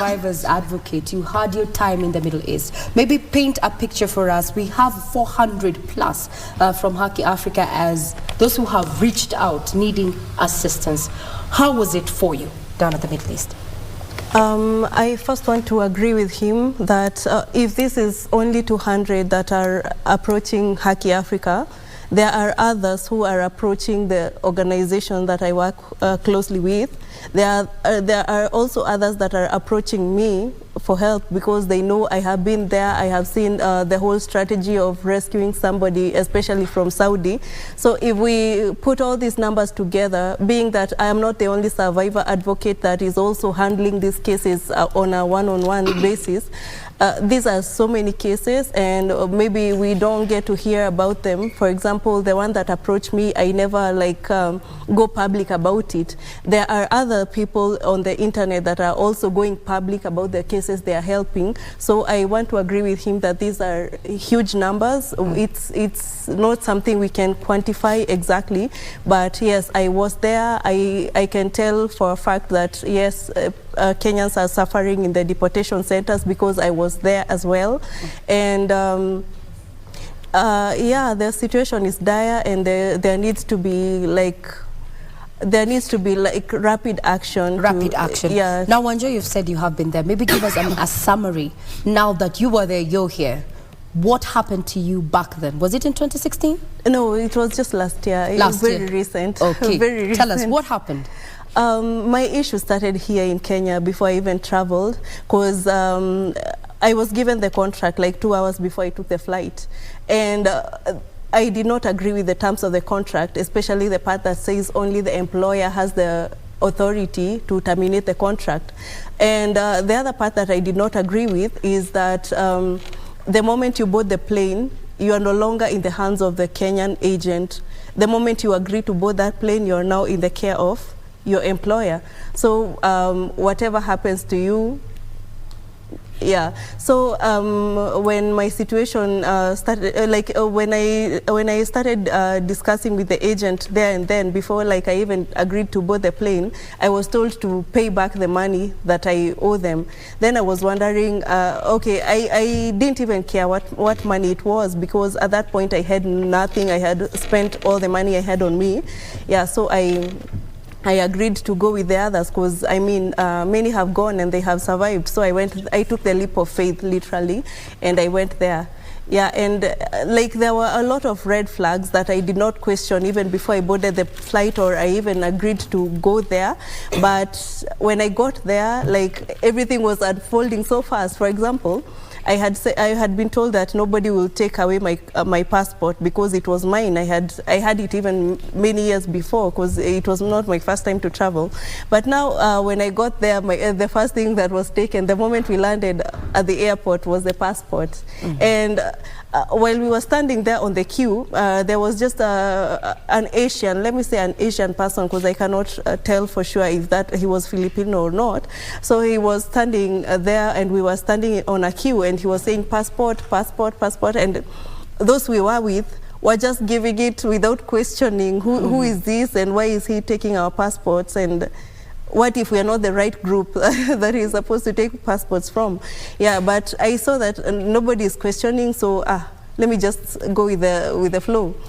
Survivors advocate, you had your time in the Middle East. Maybe paint a picture for us. We have 400 plus from Haki Africa as those who have reached out needing assistance. How was it for you down at the Middle East? I first want to agree with him that if this is only 200 that are approaching Haki Africa, there are others who are approaching the organization that I work closely with. There are also others that are approaching me for help because they know I have been there. I have seen the whole strategy of rescuing somebody, especially from Saudi. So if we put all these numbers together, being that I am not the only survivor advocate that is also handling these cases on a one-on-one basis, these are so many cases, and maybe we don't get to hear about them. For example, the one that approached me, I never go public about it. There are other people on the internet that are also going public about the cases they are helping. So I want to agree with him that these are huge numbers. It's not something we can quantify exactly, but yes, I was there. I can tell for a fact that yes, Kenyans are suffering in the deportation centers because I was there as well. And yeah, the situation is dire, and there needs to be rapid action. Rapid action. Yeah. Now, Wanja, you've said you have been there. Maybe give us a summary. Now that you were there, you're here. What happened to you back then? Was it in 2016? No, it was just last year. Last year. Very recent. Okay. Very recent. Tell us, what happened? My issue started here in Kenya before I even traveled, because I was given the contract like 2 hours before I took the flight. And I did not agree with the terms of the contract, especially the part that says only the employer has the authority to terminate the contract. And the other part that I did not agree with is that the moment you board the plane, you are no longer in the hands of the Kenyan agent. The moment you agree to board that plane, you are now in the care of your employer. So whatever happens to you, yeah. So when my situation started, when I started discussing with the agent there and then, before I even agreed to board the plane, I was told to pay back the money that I owe them. Then I was wondering, okay, I didn't even care what money it was, because at that point I had nothing. I had spent all the money I had on me. Yeah, so I agreed to go with the others, because I mean many have gone and they have survived. So I took the leap of faith literally, and I went there. Yeah, and there were a lot of red flags that I did not question even before I boarded the flight, or I even agreed to go there. But when I got there, everything was unfolding so fast. For example, I had been told that nobody will take away my passport because it was mine. I had it even many years before, because it was not my first time to travel. But now when I got there, the first thing that was taken the moment we landed at the airport was the passport. Mm-hmm. And while we were standing there on the queue, there was just an Asian, let me say an Asian person, because I cannot tell for sure if that he was Filipino or not. So he was standing there, and we were standing on a queue, and he was saying passport, passport, passport, and those we were with were just giving it without questioning who is this and why is he taking our passports, and what if we are not the right group that he's supposed to take passports from? Yeah, but I saw that nobody is questioning, so let me just go with the flow.